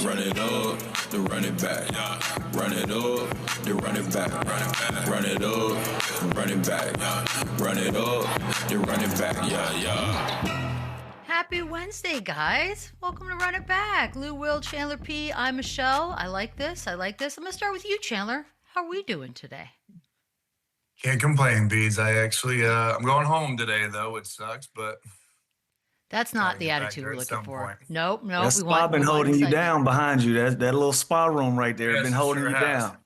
Run it up, then run it back. Run it up, then run it back. Run it up, run it back. Run it up, then run it back. Happy Wednesday, guys. Welcome to Run It Back. Lou, Will, Chandler P. I'm Michelle. I like this. I'm going to start with you, Chandler. How are we doing today? Can't complain, Beads. I actually, I'm going home today, though. It sucks, but... That's not the attitude we're looking for. Nope. That spa been holding you down behind you. That little spa room right there has been holding you down.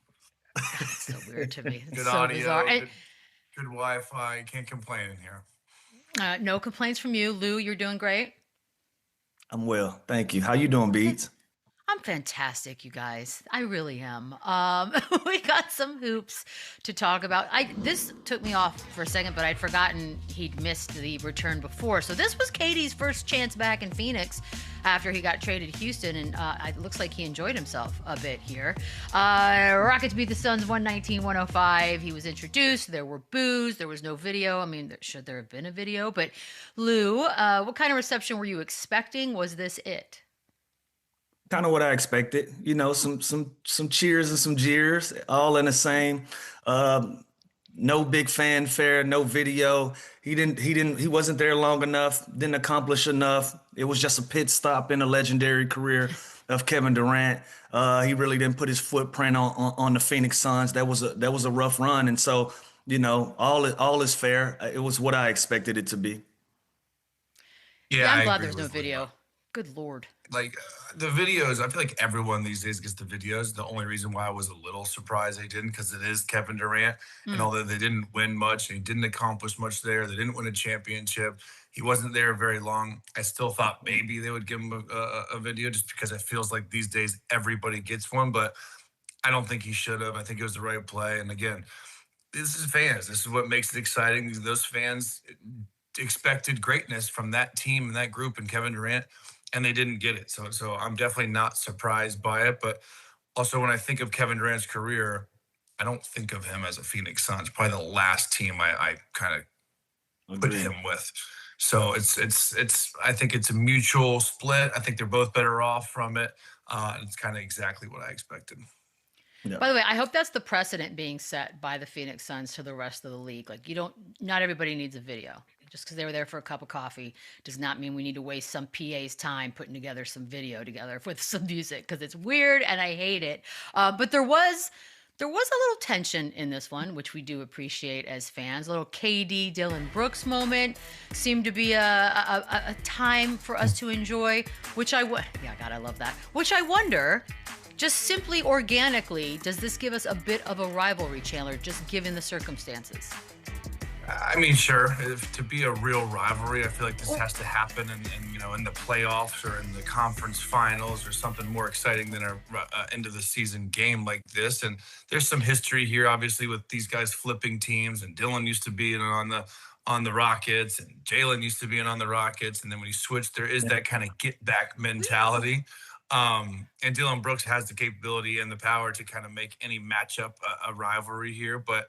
That's so weird to me. Good so audio, bizarre. good Wi-Fi. Can't complain in here. No complaints from you. Lou, you're doing great. I'm well. Thank you. How you doing, Beats? I'm fantastic, you guys. I really am. We got some hoops to talk about. This took me off for a second, but I'd forgotten he'd missed the return before. So this was KD's first chance back in Phoenix after he got traded to Houston, and it looks like he enjoyed himself a bit here. Rockets beat the Suns 119-105. He was introduced. There were boos. There was no video. I mean, should there have been a video? But Lou, what kind of reception were you expecting? Was this it? Kind of what I expected, you know, some cheers and some jeers, all in the same. No big fanfare, no video. He wasn't there long enough, didn't accomplish enough. It was just a pit stop in the legendary career of Kevin Durant. He really didn't put his footprint on the Phoenix Suns. That was a rough run, and so you know, all is fair. It was what I expected it to be. Yeah, I'm glad there's no video. Good Lord. Like the videos, I feel like everyone these days gets the videos. The only reason why I was a little surprised they didn't, because it is Kevin Durant. And although they didn't win much and he didn't accomplish much there, they didn't win a championship. He wasn't there very long. I still thought maybe they would give him a video just because it feels like these days everybody gets one. But I don't think he should have. I think it was the right play. And again, this is fans. This is what makes it exciting. Those fans expected greatness from that team and that group and Kevin Durant, and they didn't get it. So I'm definitely not surprised by it. But also when I think of Kevin Durant's career, I don't think of him as a Phoenix Suns. Probably the last team I kind of put him with. So I think it's a mutual split. I think they're both better off from it. It's kind of exactly what I expected. Yeah. By the way, I hope that's the precedent being set by the Phoenix Suns to the rest of the league. Like, not everybody needs a video. Just because they were there for a cup of coffee does not mean we need to waste some PA's time putting together some video together with some music, because it's weird and I hate it. But there was a little tension in this one, which we do appreciate as fans. A little KD Dylan Brooks moment seemed to be a time for us to enjoy, I love that. Which I wonder, just simply organically, does this give us a bit of a rivalry, Chandler, just given the circumstances? I mean, sure. To be a real rivalry, I feel like this has to happen in the playoffs or in the conference finals or something more exciting than a end of the season game like this. And there's some history here, obviously, with these guys flipping teams. And Dylan used to be on the Rockets, and Jalen used to be on the Rockets. And then when he switched, there is that kind of get back mentality. And Dylan Brooks has the capability and the power to kind of make any matchup a rivalry here, but.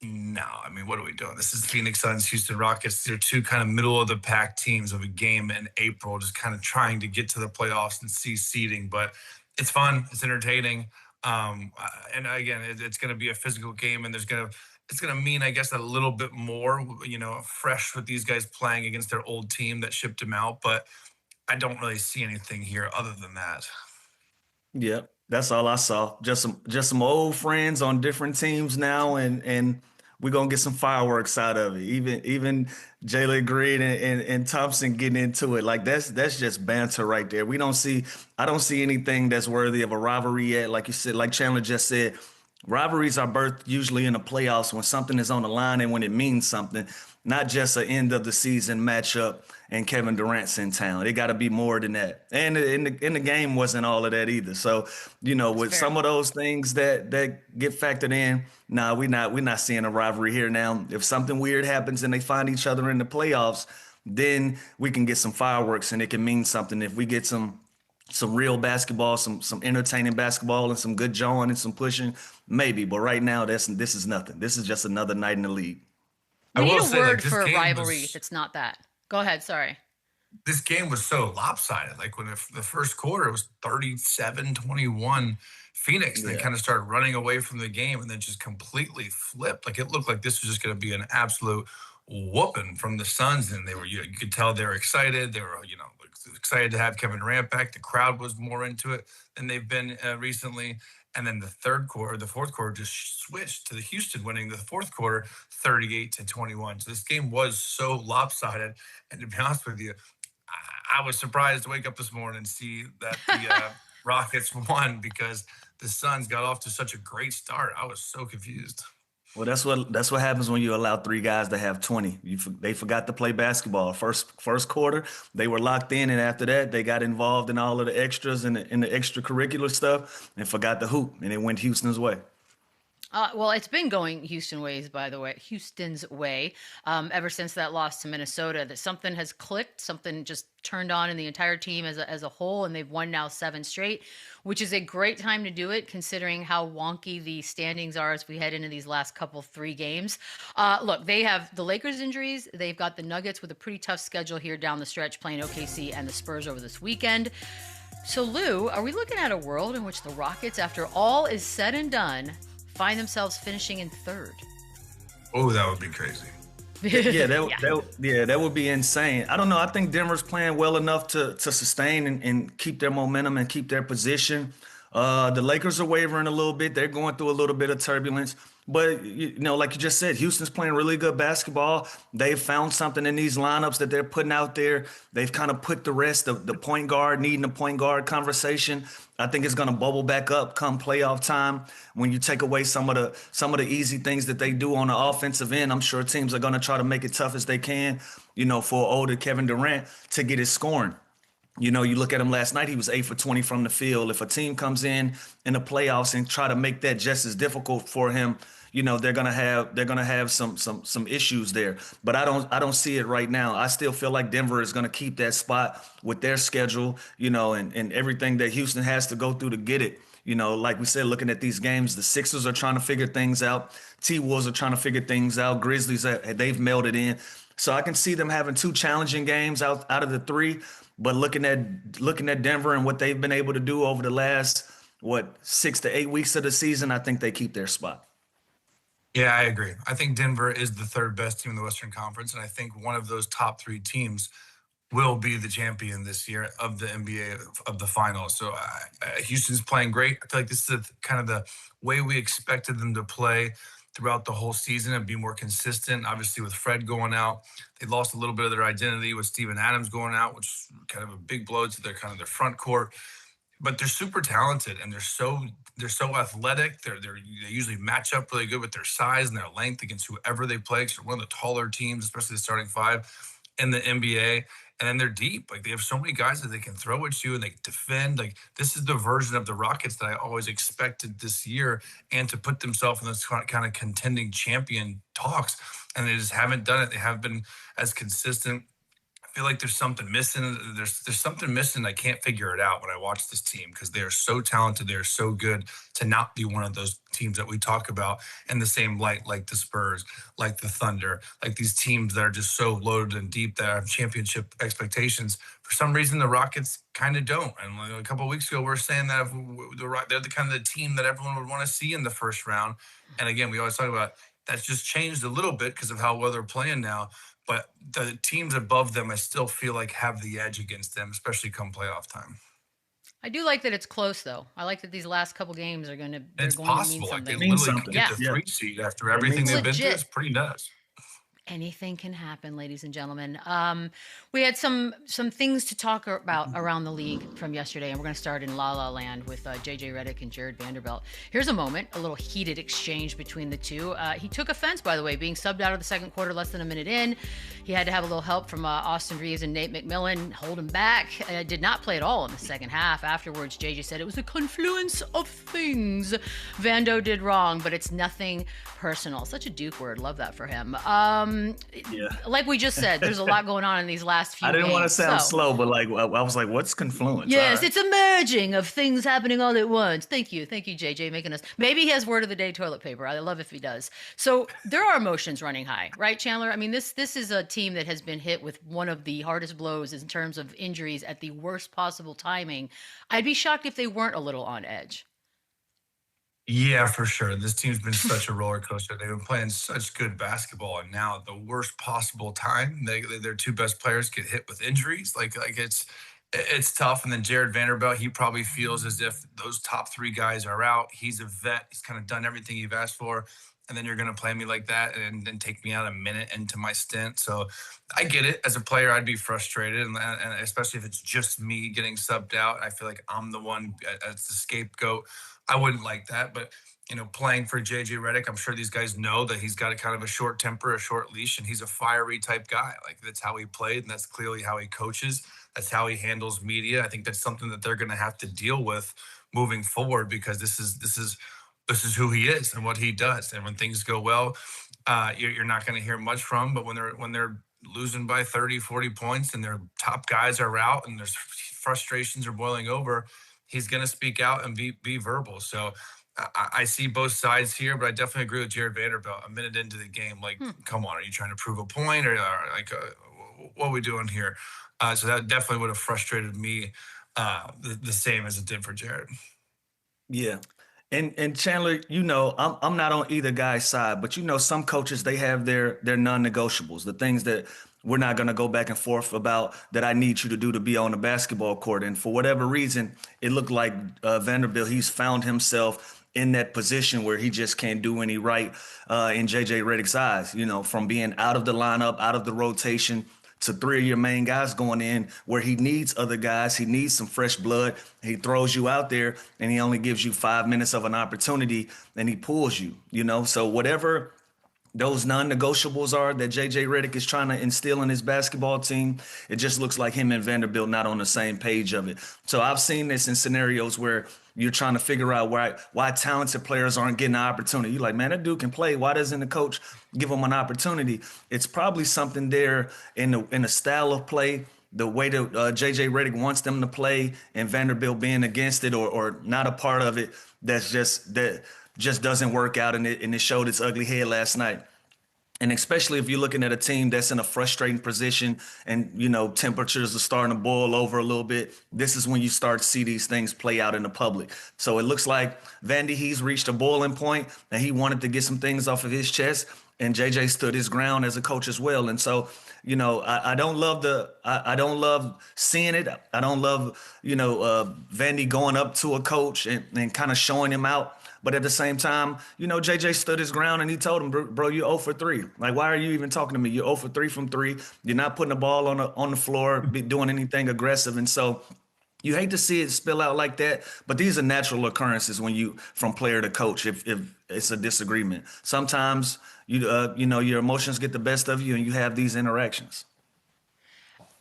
No, I mean, what are we doing? This is Phoenix Suns, Houston Rockets. They're two kind of middle of the pack teams of a game in April, just kind of trying to get to the playoffs and see seeding. But it's fun, it's entertaining, and again, it's going to be a physical game, and it's going to mean, I guess, a little bit more, fresh with these guys playing against their old team that shipped them out. But I don't really see anything here other than that. Yep, that's all I saw. Just some old friends on different teams now, and we're gonna get some fireworks out of it. Even Jalen Green and Thompson getting into it. Like that's just banter right there. I don't see anything that's worthy of a rivalry yet. Like you said, like Chandler just said, rivalries are birthed usually in the playoffs when something is on the line and when it means something, not just an end of the season matchup and Kevin Durant's in town. It got to be more than that. And in the game wasn't all of that either. So, with some of those things that get factored in, we're not seeing a rivalry here now. If something weird happens and they find each other in the playoffs, then we can get some fireworks and it can mean something. If we get some real basketball, some entertaining basketball and some good jawing and some pushing, maybe. But right now, this is nothing. This is just another night in the league. We need a word for a rivalry that's not that. Go ahead, sorry. this game was so lopsided. Like when the first quarter it was 37-21 Phoenix, and then Yeah. kind of started running away from the game and then just completely flipped. Like it looked like this was just going to be an absolute whooping from the Suns. And they were, you could tell they were excited. They were, excited to have Kevin Durant back. The crowd was more into it than they've been recently. And then the fourth quarter just switched to the Houston winning the fourth quarter 38-21. So this game was so lopsided. And to be honest with you, I was surprised to wake up this morning and see that the Rockets won because the Suns got off to such a great start. I was so confused. Well, that's what happens when you allow three guys to have 20. They forgot to play basketball. First quarter, they were locked in, and after that, they got involved in all of the extras and the extracurricular stuff and forgot to hoop, and it went Houston's way. Well, it's been going Houston's way, ever since that loss to Minnesota. That something has clicked, something just turned on in the entire team as a whole, and they've won now 7 straight, which is a great time to do it, considering how wonky the standings are as we head into these last 3 games. Look, they have the Lakers injuries. They've got the Nuggets with a pretty tough schedule here down the stretch, playing OKC and the Spurs over this weekend. So, Lou, are we looking at a world in which the Rockets, after all is said and done, find themselves finishing in 3rd? Oh, that would be crazy. That would be insane. I don't know. I think Denver's playing well enough to sustain and keep their momentum and keep their position. The Lakers are wavering a little bit. They're going through a little bit of turbulence. But, like you just said, Houston's playing really good basketball. They've found something in these lineups that they're putting out there. They've kind of put the rest of the point guard, needing a point guard conversation. I think it's going to bubble back up come playoff time. When you take away some of the easy things that they do on the offensive end, I'm sure teams are going to try to make it tough as they can, for older Kevin Durant to get his scoring. You look at him last night, he was 8 for 20 from the field. If a team comes in the playoffs and try to make that just as difficult for him, they're gonna have some issues there. But I don't see it right now. I still feel like Denver is gonna keep that spot with their schedule, and everything that Houston has to go through to get it. Like we said, looking at these games, the Sixers are trying to figure things out. T-Wolves are trying to figure things out. Grizzlies, they've melded in. So I can see them having 2 challenging games out of the 3. But looking at Denver and what they've been able to do over the last 6 to 8 weeks of the season, I think they keep their spot. Yeah, I agree. I think Denver is the 3rd best team in the Western Conference, and I think one of those top 3 teams will be the champion this year of the NBA of the finals. So Houston's playing great. I feel like this is kind of the way we expected them to play throughout the whole season and be more consistent. Obviously, with Fred going out, they lost a little bit of their identity with Steven Adams going out, which is kind of a big blow to their front court. But they're super talented and they're so athletic. They usually match up really good with their size and their length against whoever they play. Because they're one of the taller teams, especially the starting 5 in the NBA. And then they're deep. Like, they have so many guys that they can throw at you and they defend. Like, this is the version of the Rockets that I always expected this year, and to put themselves in those kind of contending champion talks. And they just haven't done it. They haven't been as consistent. I feel like there's something missing. There's something missing. I can't figure it out when I watch this team, because they are so talented. They are so good to not be one of those teams that we talk about in the same light, like the Spurs, like the Thunder, like these teams that are just so loaded and deep that have championship expectations. For some reason, the Rockets kind of don't. And like a couple of weeks ago, we were saying that they're the kind of the team that everyone would want to see in the first round. And again, we always talk about that's just changed a little bit because of how well they're playing now. But the teams above them, I still feel like have the edge against them, especially come playoff time. I do like that it's close, though. I like that these last couple games are going to mean something. Like they literally could get the 3 seed after everything they've been through. It's pretty nuts. Anything can happen, ladies and gentlemen. We had some things to talk about around the league from yesterday, and we're going to start in La La Land with JJ Redick and Jared Vanderbilt. Here's a moment, a little heated exchange between the two. He took offense, by the way, being subbed out of the second quarter less than a minute in. He had to have a little help from Austin Reeves and Nate McMillan, hold him back. Did not play at all in the second half. Afterwards, JJ said it was a confluence of things Vando did wrong, but it's nothing personal. Such a Duke word. Love that for him. Yeah. like we just said, there's a lot going on in these last few I didn't want to games, sound so. slow, but like I was like, what's confluence? Yes, All right. it's a merging of things happening all at once. Thank you, JJ, making us. Maybe he has word of the day toilet paper. I love if he does. So there are emotions running high, right, Chandler? I mean, this is a team that has been hit with one of the hardest blows in terms of injuries at the worst possible timing. I'd be shocked if they weren't a little on edge. Yeah, for sure. This team's been such a roller coaster. They've been playing such good basketball, and now at the worst possible time, their two best players get hit with injuries. Like it's tough. And then Jared Vanderbilt, he probably feels as if those top three guys are out. He's a vet. He's kind of done everything you've asked for. And then you're going to play me like that and then take me out a minute into my stint. So I get it. As a player, I'd be frustrated. And especially if it's just me getting subbed out, I feel like I'm the one as the scapegoat. I wouldn't like that. But, playing for JJ Redick, I'm sure these guys know that he's got a kind of a short temper, a short leash, and he's a fiery type guy. Like, that's how he played, and that's clearly how he coaches. That's how he handles media. I think that's something that they're going to have to deal with moving forward, because this is who he is and what he does. And when things go well, you're not going to hear much from him. But when they're losing by 30, 40 points and their top guys are out and there's frustrations are boiling over, he's going to speak out and be verbal. So I see both sides here, but I definitely agree with Jared Vanderbilt. A minute into the game, like, come on, are you trying to prove a point, or what are we doing here? So that definitely would have frustrated me the same as it did for Jared. Yeah. And Chandler, I'm not on either guy's side, but some coaches, they have their non-negotiables, the things that we're not going to go back and forth about, that I need you to do to be on the basketball court. And for whatever reason, it looked like Vanderbilt, he's found himself in that position where he just can't do any right in JJ Redick's eyes, from being out of the lineup, out of the rotation, to three of your main guys going in where he needs other guys. He needs some fresh blood. He throws you out there and he only gives you 5 minutes of an opportunity and he pulls you, So whatever those non-negotiables are that JJ Redick is trying to instill in his basketball team, it just looks like him and Vanderbilt not on the same page of it. So I've seen this in scenarios where you're trying to figure out why talented players aren't getting an opportunity. You're like, man, that dude can play. Why doesn't the coach give him an opportunity? It's probably something there in the style of play, the way that JJ Redick wants them to play, and Vanderbilt being against it or not a part of it. That just doesn't work out, and it showed its ugly head last night. And especially if you're looking at a team that's in a frustrating position and, temperatures are starting to boil over a little bit, this is when you start to see these things play out in the public. So it looks like Vandy, he's reached a boiling point and he wanted to get some things off of his chest, and JJ stood his ground as a coach as well. And so, I don't love seeing it. I don't love, Vandy going up to a coach and kind of showing him out. But at the same time, JJ stood his ground and he told him, bro, you're 0 for 3. Like, why are you even talking to me? You're 0 for 3 from 3. You're not putting the ball on the floor, doing anything aggressive. And so you hate to see it spill out like that, but these are natural occurrences from player to coach, if it's a disagreement. Sometimes, your emotions get the best of you and you have these interactions.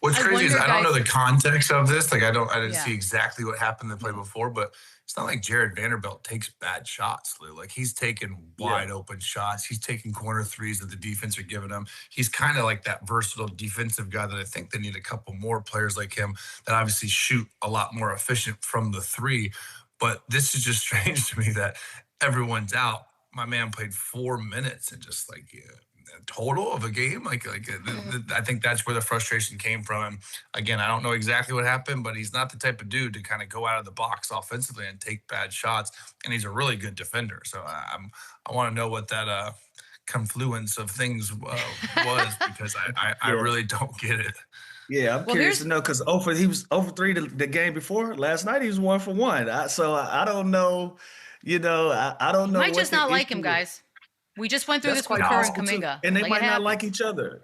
What's crazy is I don't know the context of this. Like, I didn't Yeah. see exactly what happened in the play before, but it's not like Jared Vanderbilt takes bad shots, Lou. Like, he's taking wide open shots. He's taking corner threes that the defense are giving him. He's kind of like that versatile defensive guy that I think they need a couple more players like him that obviously shoot a lot more efficient from the three. But this is just strange to me that everyone's out. My man played 4 minutes and just like, total of a game. I think that's where the frustration came from. And again, I don't know exactly what happened, but he's not the type of dude to kind of go out of the box offensively and take bad shots. And he's a really good defender. So I want to know what that confluence of things was, because I really don't get it. Yeah, I'm curious to know, because he was 0 for 3 the game before. Last night he was 1 for 1. So I don't know. I don't know. Might just not like him, guys. We just went through this with Kerr and Kuminga. And they might not like each other.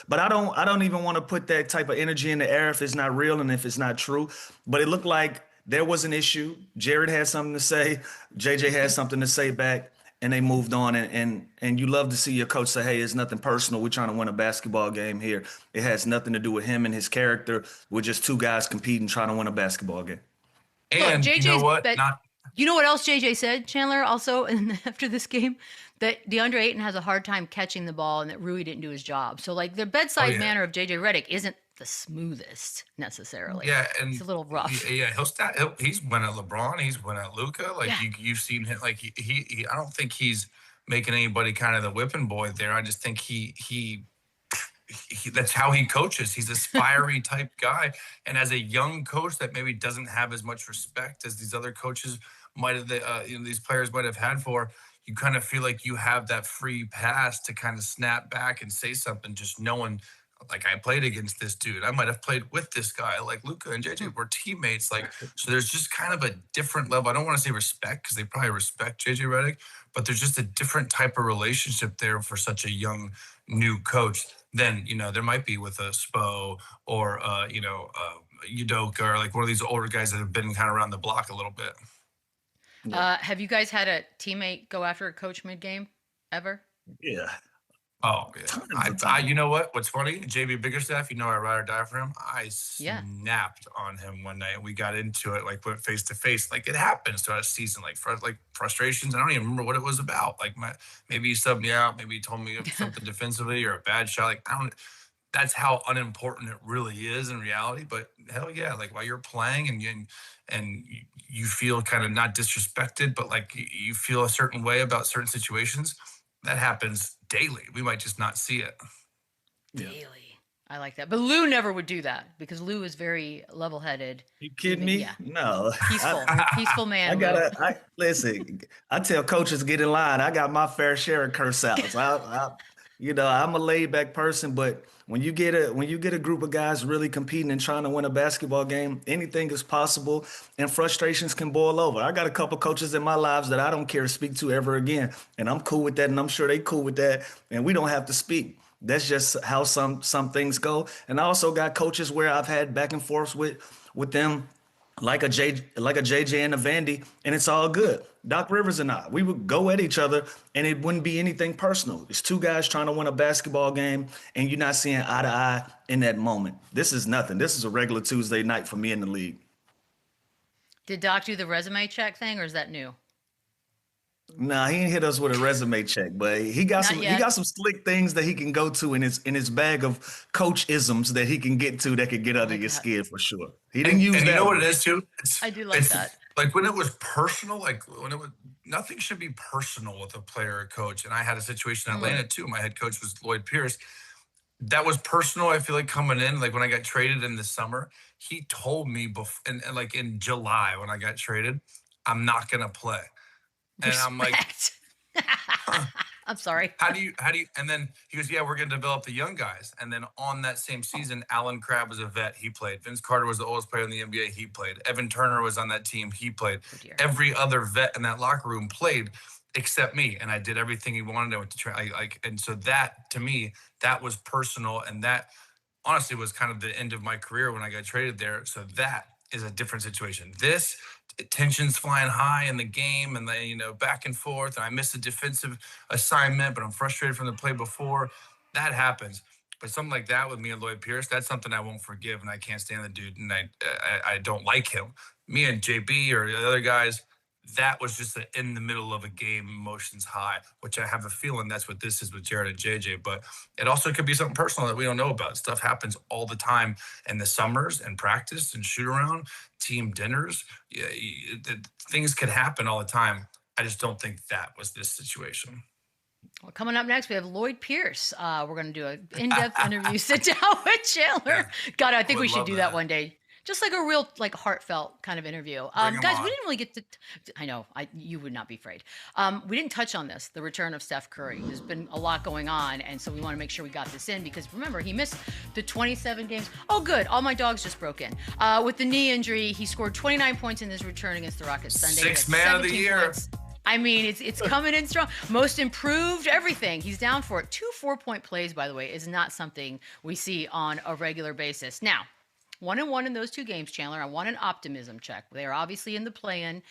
But I don't even want to put that type of energy in the air if it's not real and if it's not true. But it looked like there was an issue. Jared had something to say. JJ had something to say back, and they moved on. And you love to see your coach say, hey, it's nothing personal. We're trying to win a basketball game here. It has nothing to do with him and his character. We're just two guys competing, trying to win a basketball game. And Look, you know what? You know what else JJ said, Chandler, also after this game? That DeAndre Ayton has a hard time catching the ball and that Rui didn't do his job. So, like, the Oh bedside yeah, manner of JJ Redick isn't the smoothest necessarily. yeah, He's and a little rough. yeah, he's went at LeBron, he's went at Luca. Like Yeah. you've seen him. Like I don't think he's making anybody kind of the whipping boy there. I just think that's how he coaches. He's this fiery type guy, and as a young coach that maybe doesn't have as much respect as these other coaches might have, these players might have had for. You kind of feel like you have that free pass to kind of snap back and say something, just knowing, like, I played against this dude. I might have played with this guy. Like Luca and JJ were teammates. Like, so there's just kind of a different level. I don't want to say respect because they probably respect JJ Redick, but there's just a different type of relationship there for such a young new coach than there might be with a Spo or Udoka or like one of these older guys that have been kind of around the block a little bit. Yeah. Have you guys had a teammate go after a coach mid-game ever? Yeah. Oh yeah. Tons I of time. you know what? What's funny? JB Biggerstaff, I ride or die for him. I Yeah. snapped on him one night. We got into it, like went face to face. Like it happens throughout a season, like frustrations. I don't even remember what it was about. Like maybe he subbed me out, maybe he told me something defensively or a bad shot. Like I don't that's how unimportant it really is in reality. But hell yeah, like while you're playing and you feel kind of not disrespected, but like you feel a certain way about certain situations, that happens daily. We might just not see it. Yeah. Daily. I like that. But Lou never would do that because Lou is very level-headed. You kidding Even- me? yeah. No. Peaceful. Peaceful man. I Lou. gotta. Listen. I tell coaches get in line. I got my fair share of curse outs. I'm a laid back person, but when you get a group of guys really competing and trying to win a basketball game, anything is possible, and frustrations can boil over. I got a couple coaches in my lives that I don't care to speak to ever again, and I'm cool with that, and I'm sure they cool with that, and we don't have to speak. That's just how some things go. And I also got coaches where I've had back and forth with them like a JJ and a Vandy, and it's all good. Doc Rivers and I, we would go at each other, and it wouldn't be anything personal. It's two guys trying to win a basketball game, and you're not seeing eye to eye in that moment. This is nothing. This is a regular Tuesday night for me in the league. Did Doc do the resume check thing, or is that new? Nah, he ain't hit us with a resume check, but he got Not some yet. slick things that he can go to in his bag of coach isms that he can get to that could get under like your that. skin for sure. He didn't use And you that know what one. it is too? I do like It's that. like when it was personal, like when it was nothing should be personal with a player or coach. And I had a situation in Atlanta too. My head coach was Lloyd Pierce. That was personal. I feel like coming in, like when I got traded in the summer, he told me and like in July when I got traded, I'm not gonna play. And I'm like, Respect. I'm sorry. how do you and then he goes, yeah, we're going to develop the young guys. And then on that same season, Alan Crabb was a vet, he played. Vince Carter was the oldest player in the NBA, he played. Evan Turner was on that team, he played. Oh, dear. Every other vet in that locker room played except me, and I did everything he wanted. I went to try, and so that to me, that was personal, and that honestly was kind of the end of my career when I got traded there. So that is a different situation. This tension's flying high in the game, and back and forth. And I missed a defensive assignment, but I'm frustrated from the play before. That happens. But something like that with me and Lloyd Pierce, that's something I won't forgive, and I can't stand the dude, and I don't like him. Me and JB or the other guys, that was just in the middle of a game, emotions high, which I have a feeling that's what this is with Jared and JJ. But it also could be something personal that we don't know about. Stuff happens all the time in the summers and practice and shoot around, team dinners. Yeah, things could happen all the time. I just don't think that was this situation. Well, coming up next, we have Lloyd Pierce. We're going to do an in-depth interview, sit down with Chandler. God, I think we would should love do that that. one day. Just like a real, like, heartfelt kind of interview. Bring 'em Guys, on. we didn't really get to. I know, you would not be afraid. We didn't touch on this, the return of Steph Curry. There's been a lot going on, and so we want to make sure we got this in because remember, he missed the 27 games. Oh, good. All my dogs just broke in. With the knee injury, he scored 29 points in his return against the Rockets Sunday. He had Sixth man of the 17 year. points. I mean, it's coming in strong. Most improved, everything. He's down for it. 2 4-point plays, by the way, is not something we see on a regular basis. Now, 1-1 in those two games, Chandler. I want an optimism check. They are obviously in the play-in.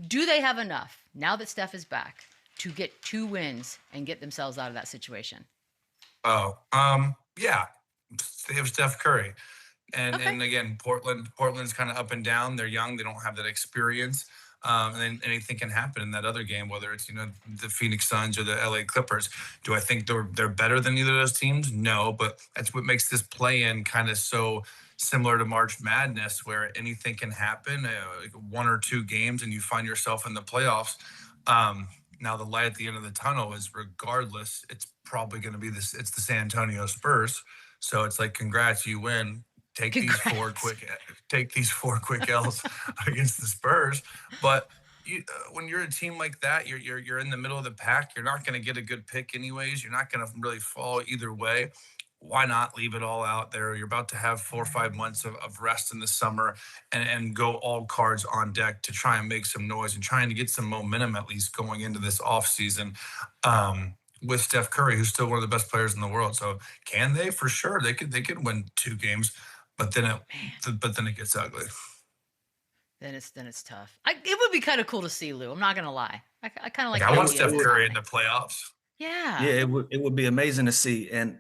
Do they have enough, now that Steph is back, to get 2 wins and get themselves out of that situation? Oh, yeah. They have Steph Curry. And Okay. and again, Portland's kind of up and down. They're young. They don't have that experience. And then anything can happen in that other game, whether it's, the Phoenix Suns or the LA Clippers. Do I think they're better than either of those teams? No, but that's what makes this play-in kind of so similar to March Madness, where anything can happen, like 1 or 2 games, and you find yourself in the playoffs. Now the light at the end of the tunnel is, regardless, it's probably going to be this. It's the San Antonio Spurs. So it's like, congrats, you win. Take these four quick L's against the Spurs. But when you're a team like that, you're in the middle of the pack. You're not going to get a good pick anyways. You're not going to really fall either way. Why not leave it all out there? You're about to have 4 or 5 months of rest in the summer, and go all cards on deck to try and make some noise and trying to get some momentum, at least going into this offseason. With Steph Curry, who's still one of the best players in the world. So can they? For sure. They could win 2 games, but then it gets ugly. Then it's tough. It would be kind of cool to see, Lou. I'm not gonna lie. I kind of like. I want Steph Curry in the playoffs. Yeah. Yeah, it would be amazing to see. And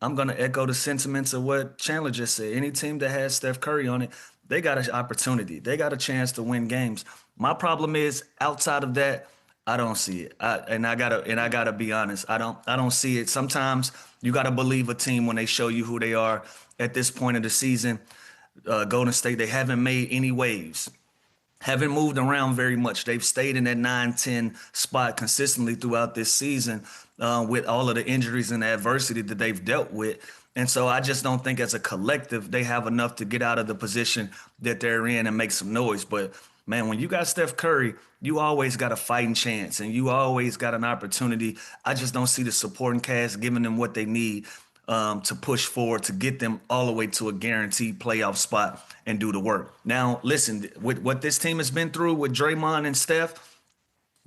I'm gonna echo the sentiments of what Chandler just said. Any team that has Steph Curry on it, they got an opportunity. They got a chance to win games. My problem is, outside of that, I don't see it. I gotta be honest. I don't see it. Sometimes you gotta believe a team when they show you who they are at this point of the season. Golden State, they haven't made any waves. Haven't moved around very much. They've stayed in that 9-10 spot consistently throughout this season, with all of the injuries and the adversity that they've dealt with. And so I just don't think as a collective they have enough to get out of the position that they're in and make some noise. But man, when you got Steph Curry, you always got a fighting chance and you always got an opportunity. I just don't see the supporting cast giving them what they need to push forward to get them all the way to a guaranteed playoff spot and do the work. Now, listen, with what this team has been through with Draymond and Steph,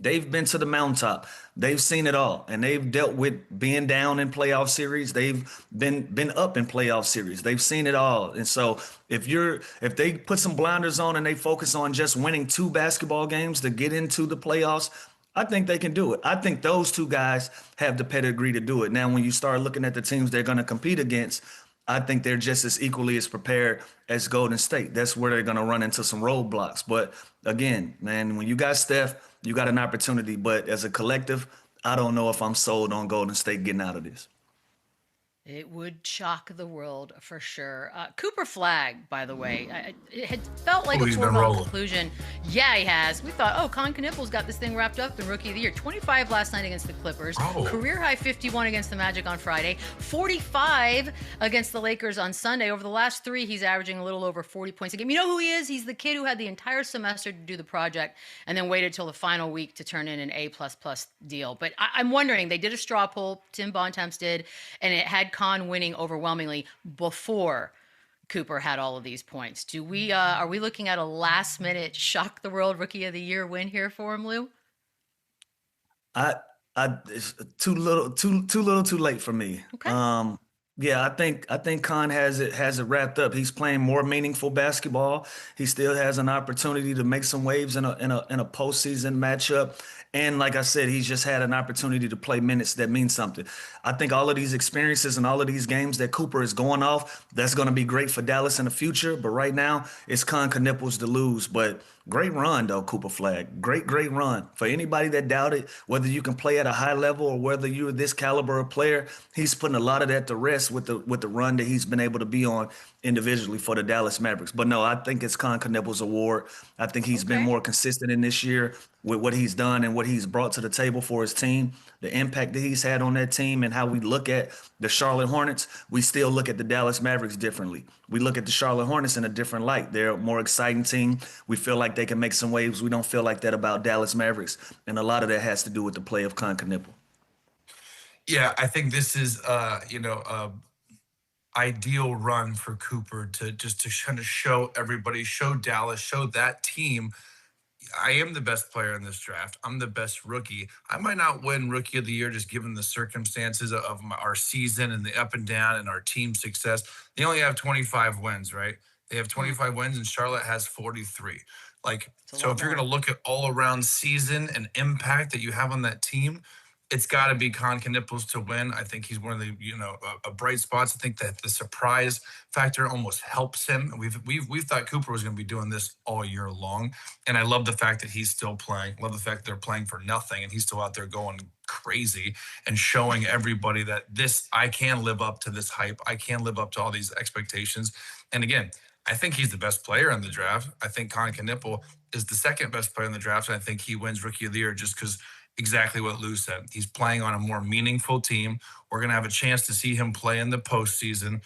they've been to the mountaintop. They've seen it all, and they've dealt with being down in playoff series. They've been up in playoff series. They've seen it all. And so if they put some blinders on and they focus on just winning 2 basketball games to get into the playoffs, I think they can do it. I think those 2 guys have the pedigree to do it. Now, when you start looking at the teams they're going to compete against, I think they're just as equally as prepared as Golden State. That's where they're going to run into some roadblocks. But again, man, when you got Steph, you got an opportunity. But as a collective, I don't know if I'm sold on Golden State getting out of this. It would shock the world for sure. Cooper Flagg, by the way, it had felt like a foregone conclusion. Yeah, he has. We thought, Colin Knippel's got this thing wrapped up in Rookie of the Year. 25 last night against the Clippers. Career high 51 against the Magic on Friday. 45 against the Lakers on Sunday. Over the last 3, he's averaging a little over 40 points a game. You know who he is? He's the kid who had the entire semester to do the project and then waited till the final week to turn in an A++ deal. But I'm wondering, they did a straw poll, Tim Bontemps did, and it had Con winning overwhelmingly before Cooper had all of these points. Are we looking at a last minute shock the world Rookie of the Year win here for him, Lou? It's too little, too late for me. Okay. Yeah, I think Con has it wrapped up. He's playing more meaningful basketball. He still has an opportunity to make some waves in a postseason matchup. And like I said, he's just had an opportunity to play minutes that mean something. I think all of these experiences and all of these games that Cooper is going off, that's going to be great for Dallas in the future. But right now, it's Con Knippels to lose. But great run, though, Cooper Flagg. Great run. For anybody that doubted whether you can play at a high level or whether you're this caliber of player, he's putting a lot of that to rest with the run that he's been able to be on individually for the Dallas Mavericks. But no, I think it's Con Knippels' award. I think he's been more consistent in this year with what he's done and what he's brought to the table for his team, the impact that he's had on that team, and how we look at the Charlotte Hornets. We still look at the Dallas Mavericks differently. We look at the Charlotte Hornets in a different light. They're a more exciting team. We feel like they can make some waves. We don't feel like that about Dallas Mavericks. And a lot of that has to do with the play of Con Knippel. Yeah, I think this is, ideal run for Cooper to kind of show everybody, show Dallas, show that team, I am the best player in this draft. I'm the best rookie. I might not win Rookie of the Year just given the circumstances of our season and the up and down and our team success. They only have 25 wins, right? They have 25 wins and Charlotte has 43. So if you're going to look at all around season and impact that you have on that team, it's got to be Con Knipples to win. I think he's one of the, a bright spots. I think that the surprise factor almost helps him. We've thought Cooper was going to be doing this all year long, and I love the fact that he's still playing. Love the fact that they're playing for nothing, and he's still out there going crazy and showing everybody that I can live up to this hype. I can live up to all these expectations. And again, I think he's the best player in the draft. I think Con Knippel is the second best player in the draft, and I think he wins Rookie of the Year just because exactly what Lou said. He's playing on a more meaningful team. We're going to have a chance to see him play in the postseason.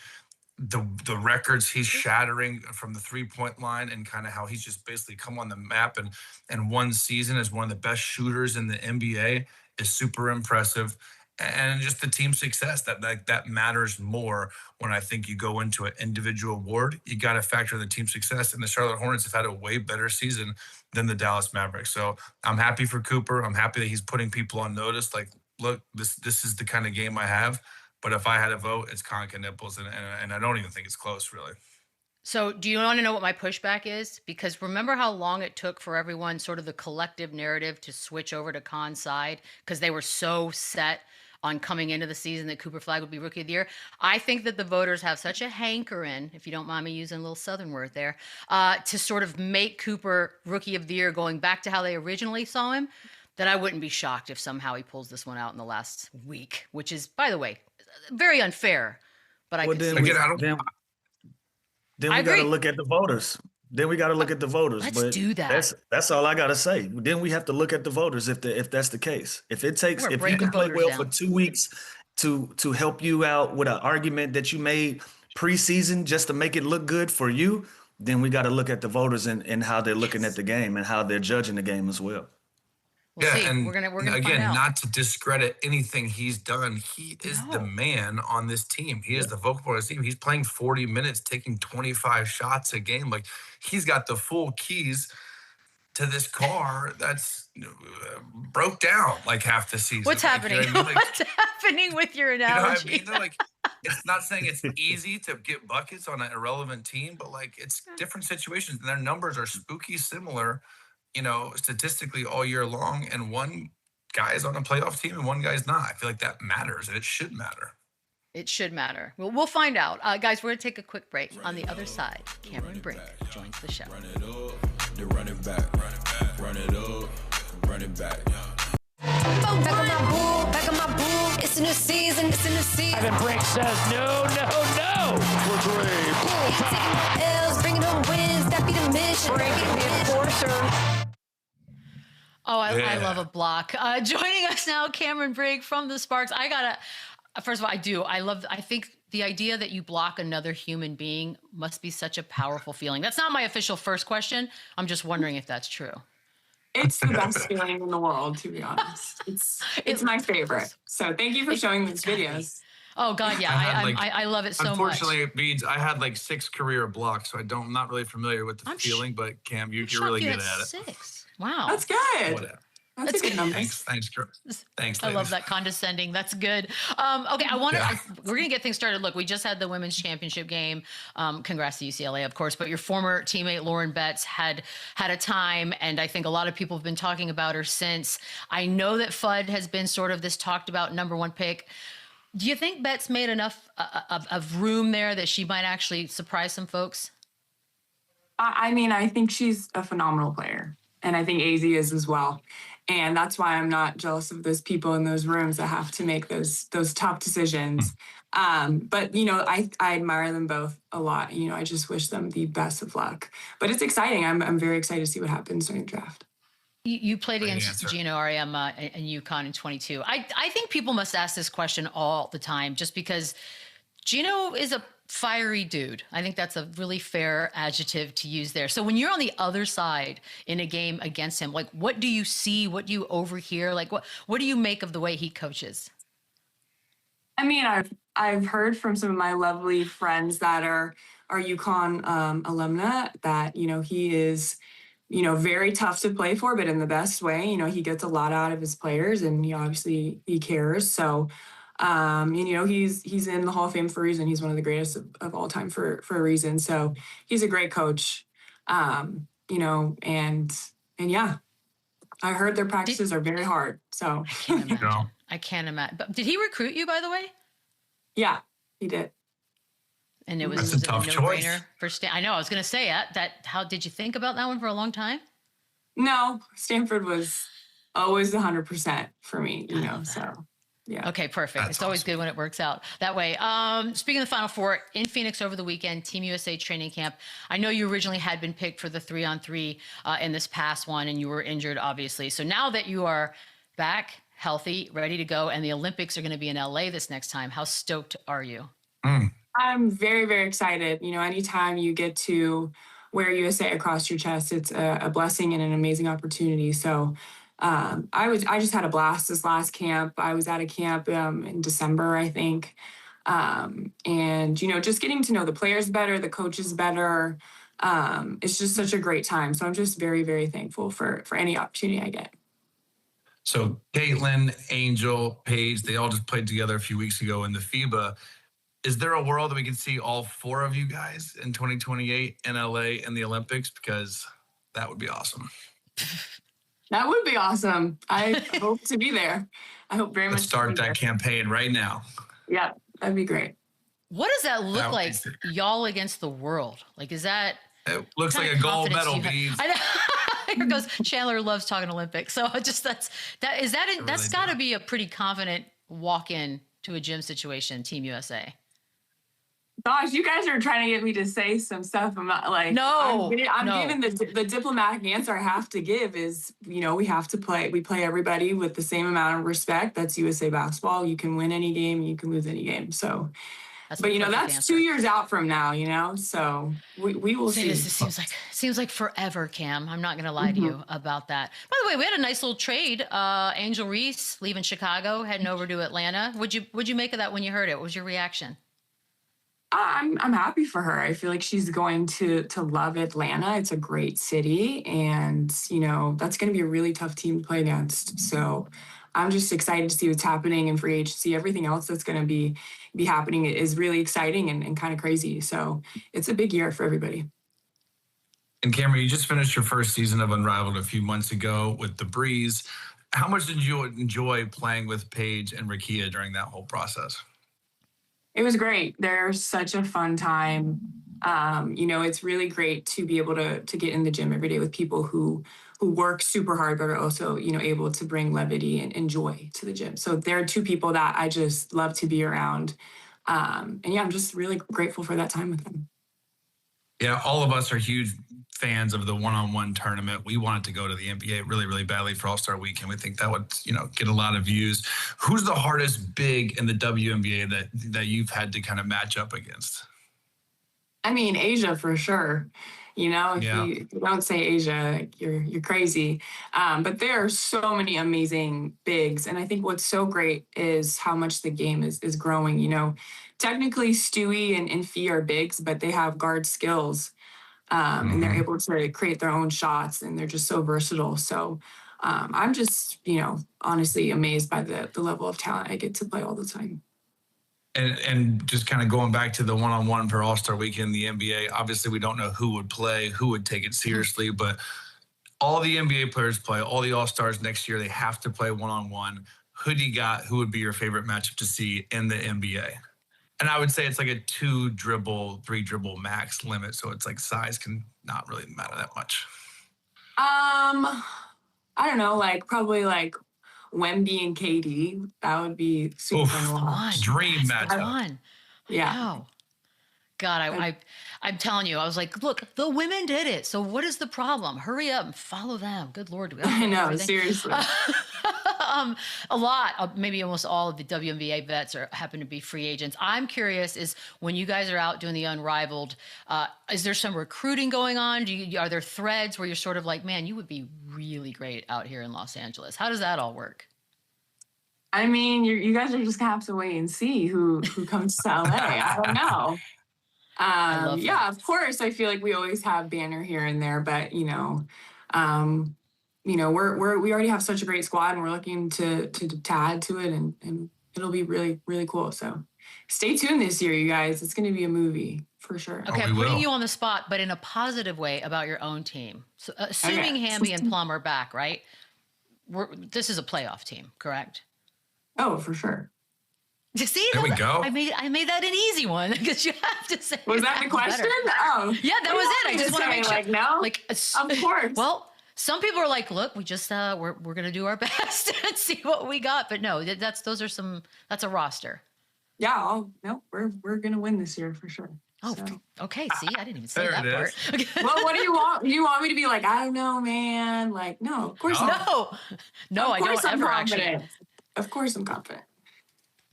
The records he's shattering from the three-point line and kind of how he's just basically come on the map and one season as one of the best shooters in the NBA is super impressive. And just the team success that matters more when I think you go into an individual award. You got to factor in the team success, and the Charlotte Hornets have had a way better season than the Dallas Mavericks. So I'm happy for Cooper. I'm happy that he's putting people on notice. Like, look, this is the kind of game I have. But if I had a vote, it's Con Knipples, and I don't even think it's close, really. So do you want to know what my pushback is? Because remember how long it took for everyone, sort of the collective narrative, to switch over to Con's side because they were so set on coming into the season that Cooper Flagg would be Rookie of the Year. I think that the voters have such a hankering, if you don't mind me using a little Southern word there, to sort of make Cooper Rookie of the Year going back to how they originally saw him, that I wouldn't be shocked if somehow he pulls this one out in the last week, which is, by the way, very unfair. But I then we got to look at the voters. Then we got to look at the voters. Let's do that. That's all I got to say. Then we have to look at the voters if that's the case. If you can play well for 2 weeks to help you out with an argument that you made preseason just to make it look good for you, then we got to look at the voters and how they're looking at the game and how they're judging the game as well. We'll see. And we're gonna again, find out. Not to discredit anything he's done. He is the man on this team. He is the vocal point of the team. He's playing 40 minutes, taking 25 shots a game. Like, he's got the full keys to this car that's broke down like half the season. What's happening? You know what I mean? What's happening with your analogy? You know what I mean? It's not saying it's easy to get buckets on an irrelevant team, but it's different situations, and their numbers are spooky similar, statistically all year long, and one guy is on a playoff team and one guy's not. I feel like that matters, and it should matter. It should matter. Well, we'll find out. Guys, we're going to take a quick break. On the other side, Cameron Brink joins the show. Run it up, then run it back. Run it up, run it back. Back on my bull, back on my bull. It's a new season, it's a new season. And Brink says, no. For three, bull time. L's, bringing home wins, that be the mission. Brink, the enforcer. Oh, I love a block. Joining us now, Cameron Brink from the Sparks. First of all, I think the idea that you block another human being must be such a powerful feeling. That's not my official first question. I'm just wondering if that's true. It's the best feeling in the world, to be honest. It's my favorite. So thank you for showing these videos. Oh God, yeah, I love it so much. Unfortunately, Beads, I had 6 career blocks, so I'm not really familiar with the feeling. But Cam, you're really good at it. 6. Wow, that's good. Whatever. That's a good number. Thanks, I love that condescending. That's good. Okay, we're gonna get things started. Look, we just had the women's championship game. Congrats to UCLA, of course, but your former teammate Lauren Betts had a time, and I think a lot of people have been talking about her since. I know that Fudd has been sort of this talked about number 1 pick. Do you think Betts made enough of room there that she might actually surprise some folks? I think she's a phenomenal player, and I think AZ is as well. And that's why I'm not jealous of those people in those rooms that have to make those tough decisions. But, I admire them both a lot. I just wish them the best of luck. But it's exciting. I'm very excited to see what happens during the draft. You played against Gino Auriemma and UConn in 22. I think people must ask this question all the time just because Gino is a fiery dude. I think that's a really fair adjective to use there. So when you're on the other side in a game against him, what do you see? What do you overhear? What do you make of the way he coaches? I've heard from some of my lovely friends that are UConn alumna that, he is, very tough to play for, but in the best way. He gets a lot out of his players, and obviously he cares. So he's in the Hall of Fame for a reason. He's one of the greatest of all time for a reason. So he's a great coach, and yeah, I heard their practices are very hard. So I can't imagine. But did he recruit you, by the way? Yeah, he did. And it That's was a tough no choice. brainer for I know. I was going to say that. How did you think about that one for a long time? No, Stanford was always 100% for me, I love that. so yeah. Okay, perfect. That's It's always awesome. good when it works out that way. Speaking of the Final Four, in Phoenix over the weekend, Team USA training camp. I know you originally had been picked for the 3-on-3 in this past one, and you were injured, obviously. So now that you are back, healthy, ready to go, and the Olympics are going to be in LA this next time, how stoked are you? I'm very, very excited. Anytime you get to wear USA across your chest, it's a blessing and an amazing opportunity. So I just had a blast this last camp. I was at a camp in December, I think. And just getting to know the players better, the coaches better. It's just such a great time. So I'm just very, very thankful for any opportunity I get. So Caitlin, Angel, Paige, they all just played together a few weeks ago in the FIBA. Is there a world that we can see all four of you guys in 2028 in LA and the Olympics? Because that would be awesome. That would be awesome. I hope to be there. I hope very much. Let's start to be that there. campaign right now. Yeah, that'd be great. What does that look That would be like, sick. y'all against the world? Like, is that It looks what like kind a of gold confidence medal, do you Beads. have? I know. Here goes Chandler loves talking Olympics. So that's really got to do. be a pretty confident walk in to a gym situation, Team USA. Gosh, you guys are trying to get me to say some stuff. I'm not like, No, I'm no. giving the diplomatic answer I have to give is, we have to play. We play everybody with the same amount of respect. That's USA basketball. You can win any game, you can lose any game. So, That's but the perfect that's answer. 2 years out from now, so we will See, see. this seems like forever, Cam. I'm not going to lie to you about that. By the way, we had a nice little trade. Angel Reese leaving Chicago, heading over to Atlanta. What'd you make of that when you heard it? What was your reaction? I'm happy for her. I feel like she's going to love Atlanta. It's a great city, and that's going to be a really tough team to play against. So I'm just excited to see what's happening in free agency. Everything else that's going to be happening is really exciting and kind of crazy. So it's a big year for everybody. And Cameron, you just finished your first season of Unrivaled a few months ago with the Breeze. How much did you enjoy playing with Paige and Rakia during that whole process? It was great. They're such a fun time. It's really great to be able to get in the gym every day with people who work super hard, but are also, able to bring levity and joy to the gym. So there are two people that I just love to be around. And yeah, I'm just really grateful for that time with them. Yeah, all of us are huge fans of the one-on-one tournament. We wanted to go to the NBA really, really badly for All-Star Weekend. We think that would, get a lot of views. Who's the hardest big in the WNBA that you've had to kind of match up against? I mean, Asia for sure. If you don't say Asia, you're crazy. But there are so many amazing bigs. And I think what's so great is how much the game is growing. Technically Stewie and Fee are bigs, but they have guard skills. And they're able to create their own shots, and they're just so versatile. So I'm just, honestly amazed by the level of talent I get to play all the time. And just kind of going back to the one-on-one for All-Star Weekend, the NBA, obviously we don't know who would play, who would take it seriously, but all the NBA players play, all the All-Stars next year, they have to play one-on-one. Who do you got? Who would be your favorite matchup to see in the NBA? And I would say it's like a 2-dribble, 3-dribble max limit. So it's like size can not really matter that much. I don't know, probably Wemby and KD. That would be super fun to watch. Dream That's the matchup. one. Yeah. Wow. God, I'm telling you, I was like, look, the women did it. So what is the problem? Hurry up and follow them. Good Lord. I know, Everything. seriously. A lot, maybe almost all of the WNBA vets happen to be free agents. I'm curious is when you guys are out doing the Unrivaled, is there some recruiting going on? Are there threads where you're sort of like, man, you would be really great out here in Los Angeles? How does that all work? I mean, you guys are just gonna have to wait and see who comes to LA. I don't know. Yeah, of course. I feel like we always have banner here and there, but we already have such a great squad, and we're looking to add to it, and it'll be really, really cool. So stay tuned this year, you guys. It's going to be a movie for sure. Okay, we I'm putting will. you on the spot, but in a positive way about your own team. So, assuming Hamby and Plum are back, right? This is a playoff team, correct? Oh, for sure. You see, There we go. I made that an easy one because you have to say. Was that the question? Oh, yeah, that was it. I just want to make sure. Like, no, like, of course. Well, some people are like, look, we just we're gonna do our best and see what we got. But no, that's a roster. Yeah, we're gonna win this year for sure. Oh, so. Okay. See, I didn't even say that There part. it Okay. Well, what do you want? You want me to be like, I don't know, man? Like, no, of course not. No, I don't ever actually. Of course I'm confident.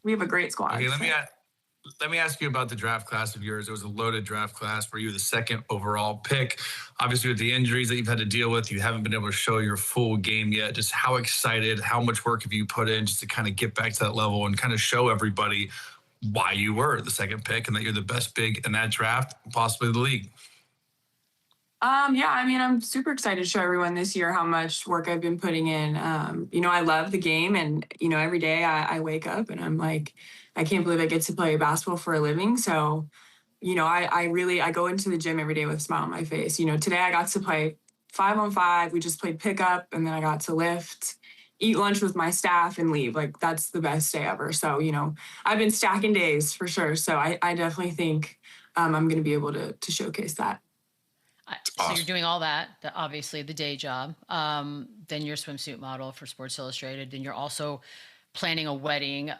We have a great squad. Okay, let me ask you about the draft class of yours. It was a loaded draft class where you were the second overall pick. Obviously, with the injuries that you've had to deal with, you haven't been able to show your full game yet. Just how excited, how much work have you put in just to kind of get back to that level and kind of show everybody why you were the second pick and that you're the best big in that draft, possibly the league? Yeah, I mean, I'm super excited to show everyone this year how much work I've been putting in. I love the game, and, every day I wake up and I'm like, I can't believe I get to play basketball for a living. So, I go into the gym every day with a smile on my face. Today I got to play 5-on-5. We just played pickup, and then I got to lift, eat lunch with my staff, and leave. Like, that's the best day ever. So, I've been stacking days for sure. So I definitely think I'm going to be able to showcase that. So you're doing all that, obviously the day job. Then you're a swimsuit model for Sports Illustrated. Then you're also planning a wedding.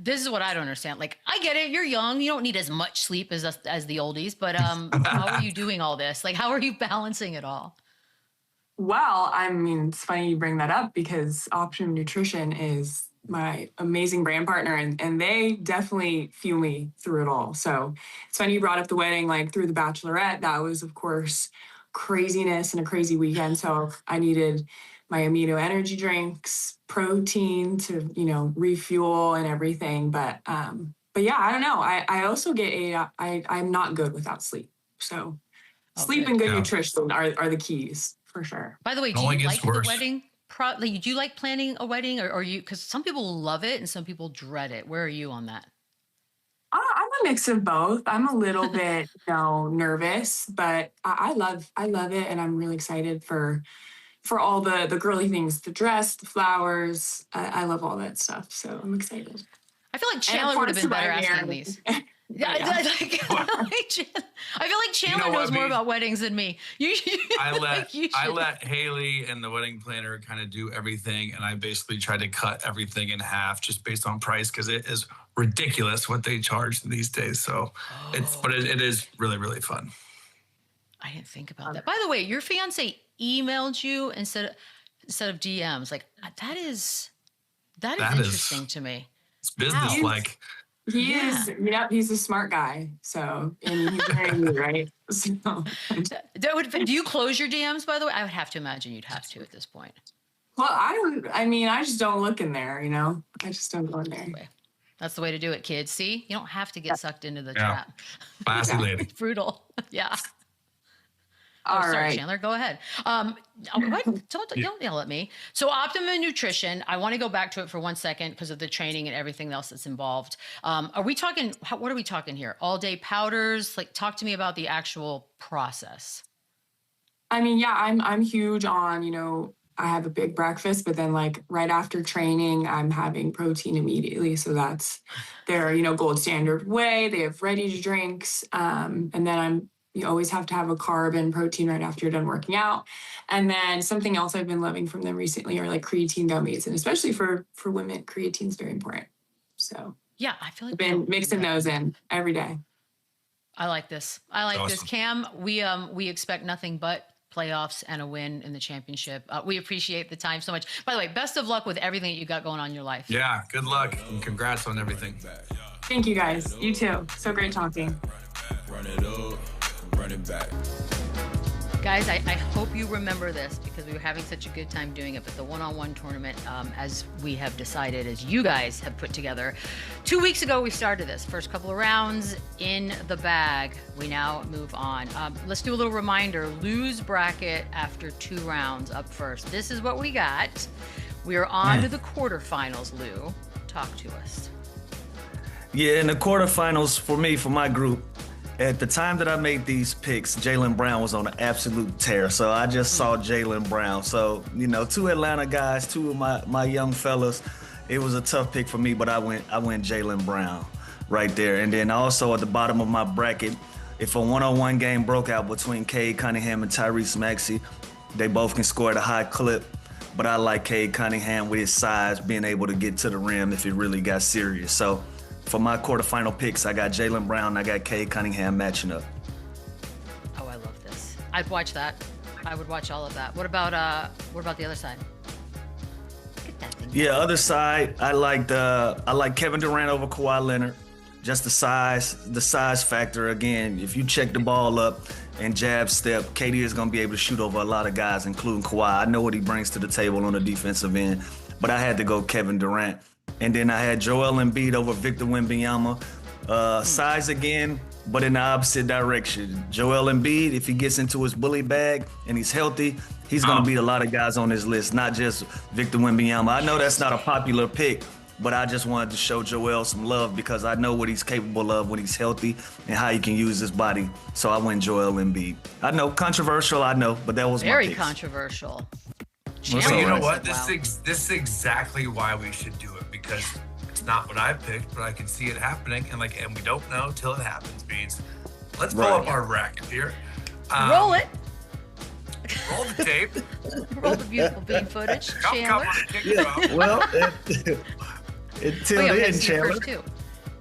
This is what I don't understand. Like, I get it. You're young. You don't need as much sleep as the oldies. But how are you doing all this? Like, how are you balancing it all? Well, I mean, it's funny you bring that up because Optimum Nutrition is my amazing brand partner, and they definitely fuel me through it all. So it's funny you brought up the wedding, like through the Bachelorette. That was, of course, craziness and a crazy weekend. So I needed my amino energy drinks, protein to, refuel and everything. But yeah, I don't know. I also I'm not good without sleep. So sleep and good nutrition are the keys for sure. By the way, do you like the wedding? Do you like planning a wedding, or you? Because some people love it and some people dread it. Where are you on that? I'm a mix of both. I'm a little bit, nervous, but I love it, and I'm really excited for all the girly things, the dress, the flowers. I love all that stuff, so I'm excited. I feel like Chandler would have been better asking these. Yeah, I feel like Chandler knows more about weddings than me. I let Haley and the wedding planner kind of do everything, and I basically tried to cut everything in half just based on price because it is ridiculous what they charge these days. So it is really, really fun. I didn't think about that. By the way, your fiance emailed you instead of DMs. Like, that is interesting to me. It's business-like. He is, he's a smart guy. So, and he's marrying me, right? So. Do you close your DMs, by the way? I would have to imagine you'd have to at this point. Well, I just don't look in there, I just don't go in there. That's the way to do it, kids. See, you don't have to get sucked into the trap. Classy lady. It's brutal. Yeah. Sorry, right. Chandler, go ahead. What? Don't yell at me. So Optimum Nutrition, I want to go back to it for 1 second because of the training and everything else that's involved. Are we talking, what are we talking here? All day powders? Like, talk to me about the actual process. I mean, yeah, I'm huge on, I have a big breakfast, but then like right after training, I'm having protein immediately. So that's their, gold standard way. They have ready to drinks. And then you always have to have a carb and protein right after you're done working out. And then something else I've been loving from them recently are like creatine gummies. And especially for women, creatine is very important. So yeah, I feel like I've been mixing those in every day. I like this. This. Cam, we expect nothing but playoffs and a win in the championship. We appreciate the time so much. By the way, best of luck with everything that you got going on in your life. Yeah, good luck and congrats on everything. Thank you guys. You too. So great talking. Run it up, run it back. Guys, I hope you remember this because we were having such a good time doing it. But the one-on-one tournament, as we have decided, as you guys have put together, 2 weeks ago we started this. First couple of rounds in the bag. We now move on. Let's do a little reminder. Lose bracket after 2 rounds up first. This is what we got. We are on to the quarterfinals, Lou. Talk to us. Yeah, in the quarterfinals for my group, at the time that I made these picks, Jaylen Brown was on an absolute tear. So I just saw Jaylen Brown. So, 2 Atlanta guys, 2 of my young fellas, it was a tough pick for me, but I went Jaylen Brown right there. And then also at the bottom of my bracket, if a one-on-one game broke out between Cade Cunningham and Tyrese Maxey, they both can score at a high clip. But I like Cade Cunningham with his size, being able to get to the rim if it really got serious. So for my quarterfinal picks, I got Jaylen Brown and I got Cade Cunningham matching up. Oh, I love this. I'd watch that. I would watch all of that. What about the other side? Look at that thing. Yeah, other side, I like Kevin Durant over Kawhi Leonard. Just the size factor. Again, if you check the ball up and jab step, KD is going to be able to shoot over a lot of guys, including Kawhi. I know what he brings to the table on the defensive end, but I had to go Kevin Durant. And then I had Joel Embiid over Victor Wembanyama. Size again, but in the opposite direction. Joel Embiid, if he gets into his bully bag and he's healthy, he's going to beat a lot of guys on this list, not just Victor Wembanyama. I know that's not a popular pick, but I just wanted to show Joel some love because I know what he's capable of when he's healthy and how he can use his body. So I went Joel Embiid. I know, controversial, I know, but that was very my picks. Controversial. Well, you know what? This is exactly why we should do it, because it's not what I picked, but I can see it happening, and we don't know till it happens. Means let's pull up our bracket here. Roll it. Roll the tape. Roll the beautiful bean footage, Chandler. Yeah, well, until then, Chandler. Okay,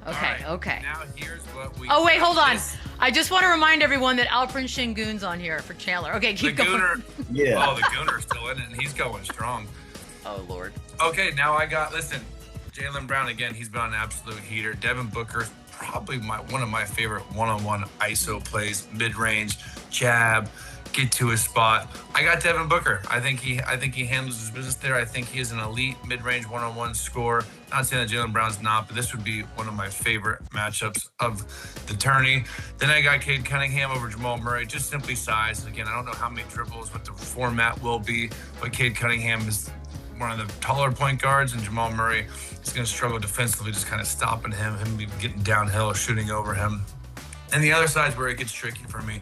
right, okay. Now here's what we. Oh wait, hold on. I just want to remind everyone that Alfred Şengün's on here for Chandler. Okay, keep going. Gooner, yeah. Oh, the Gooner's still in it, and he's going strong. Oh Lord. Okay, now listen, Jaylen Brown again. He's been on an absolute heater. Devin Booker's probably one of my favorite one-on-one ISO plays, mid-range jab. Get to his spot. I got Devin Booker. I think he handles his business there. I think he is an elite mid-range one-on-one scorer. Not saying that Jaylen Brown's not, but this would be one of my favorite matchups of the tourney. Then I got Cade Cunningham over Jamal Murray, just simply size. Again, I don't know how many dribbles, what the format will be, but Cade Cunningham is one of the taller point guards, and Jamal Murray is going to struggle defensively, just kind of stopping him getting downhill, shooting over him. And the other side is where it gets tricky for me.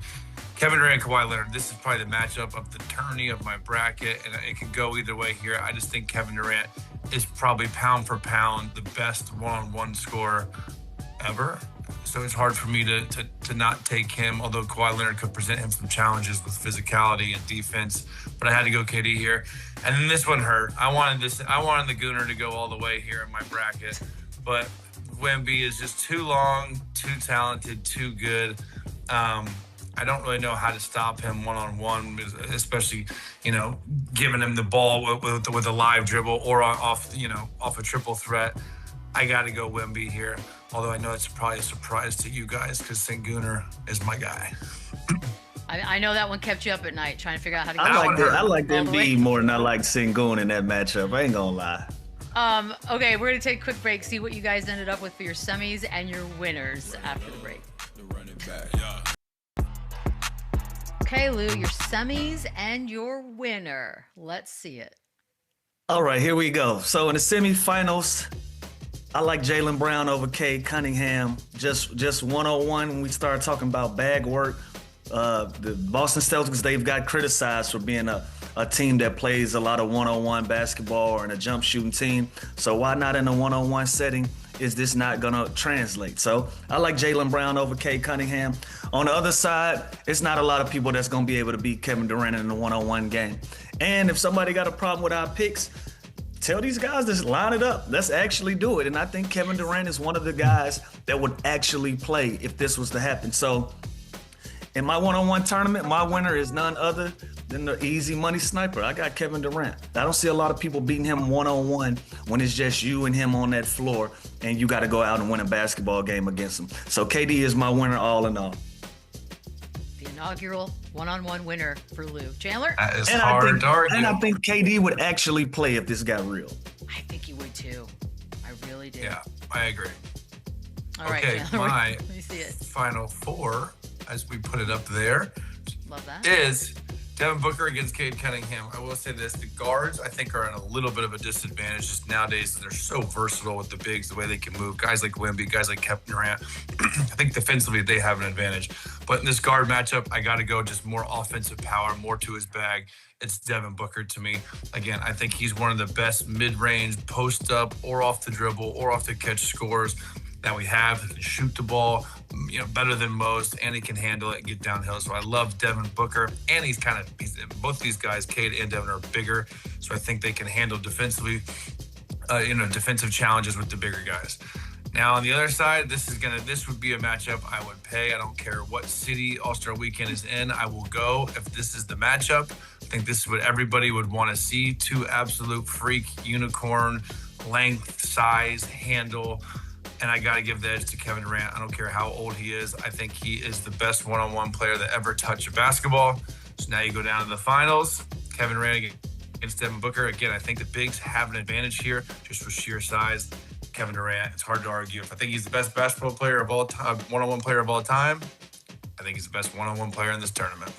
Kevin Durant, Kawhi Leonard, this is probably the matchup of the tourney of my bracket, and it could go either way here. I just think Kevin Durant is probably pound for pound the best one-on-one scorer ever. So it's hard for me to not take him, although Kawhi Leonard could present him some challenges with physicality and defense. But I had to go KD here. And then this one hurt. I wanted the Gooner to go all the way here in my bracket. But Wemby is just too long, too talented, too good. I don't really know how to stop him one-on-one, especially, giving him the ball with a live dribble or off a triple threat. I got to go Wemby here, although I know it's probably a surprise to you guys because Sengun is my guy. I know that one kept you up at night trying to figure out how to get I like Embiid more than I like Sengun in that matchup. I ain't gonna lie. Okay, we're going to take a quick break, see what you guys ended up with for your semis and your winners after the break. Okay, Lou, your semis and your winner. Let's see it. All right, here we go. So in the semifinals, I like Jaylen Brown over Cade Cunningham. Just one-on-one when we start talking about bag work. The Boston Celtics, they've got criticized for being a team that plays a lot of one-on-one basketball and a jump shooting team. So why not in a one-on-one setting? Is this not going to translate? So I like Jaylen Brown over Cade Cunningham. On the other side, it's not a lot of people that's going to be able to beat Kevin Durant in a one-on-one game. And if somebody got a problem with our picks, tell these guys to line it up. Let's actually do it. And I think Kevin Durant is one of the guys that would actually play if this was to happen. So in my one-on-one tournament, my winner is none other than the easy money sniper. I got Kevin Durant. I don't see a lot of people beating him one-on-one when it's just you and him on that floor and you got to go out and win a basketball game against him. So KD is my winner all in all. The inaugural one-on-one winner for Lou. Chandler? That is hard to argue. And I think KD would actually play if this got real. I think he would too. I really do. Yeah, I agree. All right, okay, Chandler, my let me see it. final four, as we put it up there, Love that. is Devin Booker against Cade Cunningham. I will say this. The guards, I think, are in a little bit of a disadvantage just nowadays. They're so versatile with the bigs, the way they can move. Guys like Wemby, guys like Kevin Durant. I think defensively they have an advantage. But in this guard matchup, I got to go just more offensive power, more to his bag. It's Devin Booker to me. Again, I think he's one of the best mid-range, post-up, or off the dribble, or off the catch scorers that we have. He can shoot the ball, better than most, and he can handle it and get downhill. So I love Devin Booker, and he's both these guys, Cade and Devin, are bigger. So I think they can handle defensively, defensive challenges with the bigger guys. Now on the other side, this would be a matchup I would pay. I don't care what city All-Star Weekend is in. I will go if this is the matchup. I think this is what everybody would want to see. Two absolute freak, unicorn, length, size, handle. And I got to give the edge to Kevin Durant. I don't care how old he is. I think he is the best one-on-one player that ever touched a basketball. So now you go down to the finals. Kevin Durant against Devin Booker. Again, I think the bigs have an advantage here just for sheer size. Kevin Durant, it's hard to argue. If I think he's the best basketball player of all time, one-on-one player of all time, I think he's the best one-on-one player in this tournament.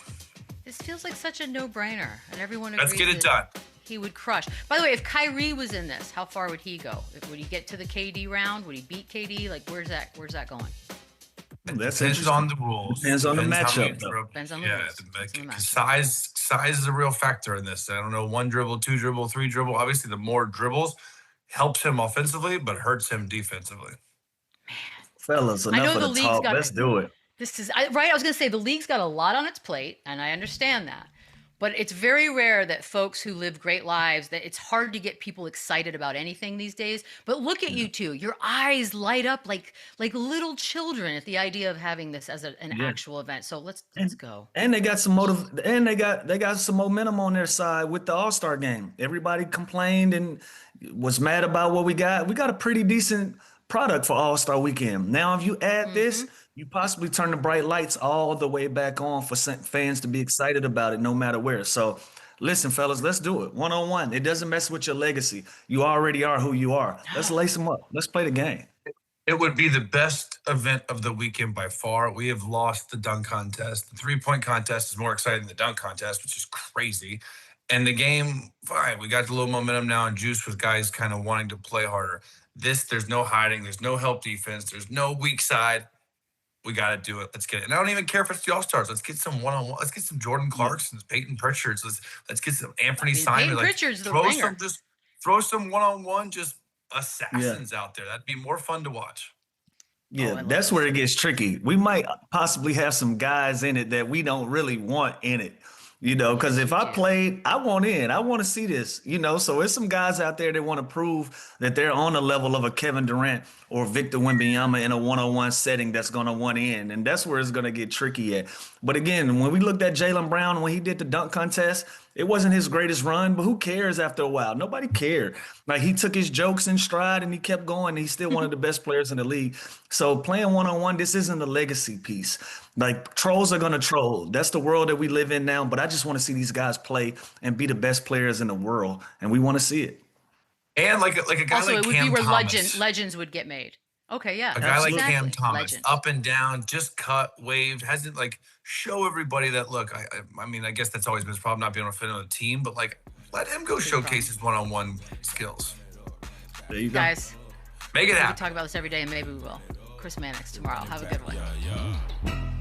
This feels like such a no-brainer, and everyone agrees. Let's get it done. He would crush. By the way, if Kyrie was in this, how far would he go? Would he get to the KD round? Would he beat KD? Like, where's that going? That depends on the rules. Depends on the matchup. Depends on the rules. Size is a real factor in this. I don't know, 1 dribble, 2 dribble, 3 dribble. Obviously, the more dribbles helps him offensively, but hurts him defensively. Fellas, enough of the talk. Let's do it. Right. I was going to say the league's got a lot on its plate, and I understand that. But it's very rare that folks who live great lives, that it's hard to get people excited about anything these days. But look at you two. Your eyes light up like little children at the idea of having this as an actual event. So let's go. And they got some they got some momentum on their side with the All-Star game. Everybody complained and was mad about what we got. We got a pretty decent product for All-Star Weekend. Now, if you add this, you possibly turn the bright lights all the way back on for fans to be excited about it no matter where. So listen, fellas, let's do it. One-on-one. It doesn't mess with your legacy. You already are who you are. Let's lace them up. Let's play the game. It would be the best event of the weekend by far. We have lost the dunk contest. The three-point contest is more exciting than the dunk contest, which is crazy. And the game, fine. We got a little momentum now and juice with guys kind of wanting to play harder. There's no hiding. There's no help defense. There's no weak side. We got to do it. Let's get it. And I don't even care if it's the All-Stars. Let's get some one-on-one. Let's get some Jordan Clarksons, Peyton Pritchards. Let's get some Anthony Simon. Peyton Pritchard's the ringer. Throw some one-on-one just assassins out there. That'd be more fun to watch. Yeah, that's where it gets tricky. We might possibly have some guys in it that we don't really want in it. Because if I played, I want in. I want to see this, So there's some guys out there that want to prove that they're on the level of a Kevin Durant or Victor Wembanyama in a one-on-one setting that's going to want in. And that's where it's going to get tricky at. But again, when we looked at Jaylen Brown, when he did the dunk contest, it wasn't his greatest run, but who cares after a while? Nobody cared. Like, he took his jokes in stride and he kept going. He's still one of the best players in the league. So playing one-on-one, this isn't a legacy piece. Like, trolls are going to troll. That's the world that we live in now. But I just want to see these guys play and be the best players in the world. And we want to see it. And like a guy also, like it would Cam be where Thomas. legends would get made. Okay, yeah. A guy like Cam Thomas, Legend. up and down, just cut, waved, hasn't show everybody that, look, I mean, I guess that's always been his problem, not being able to fit on a team, but let him go showcase his one-on-one skills. There you go. Guys, make it happen. We talk about this every day, and maybe we will. Chris Mannix tomorrow. Have a good one.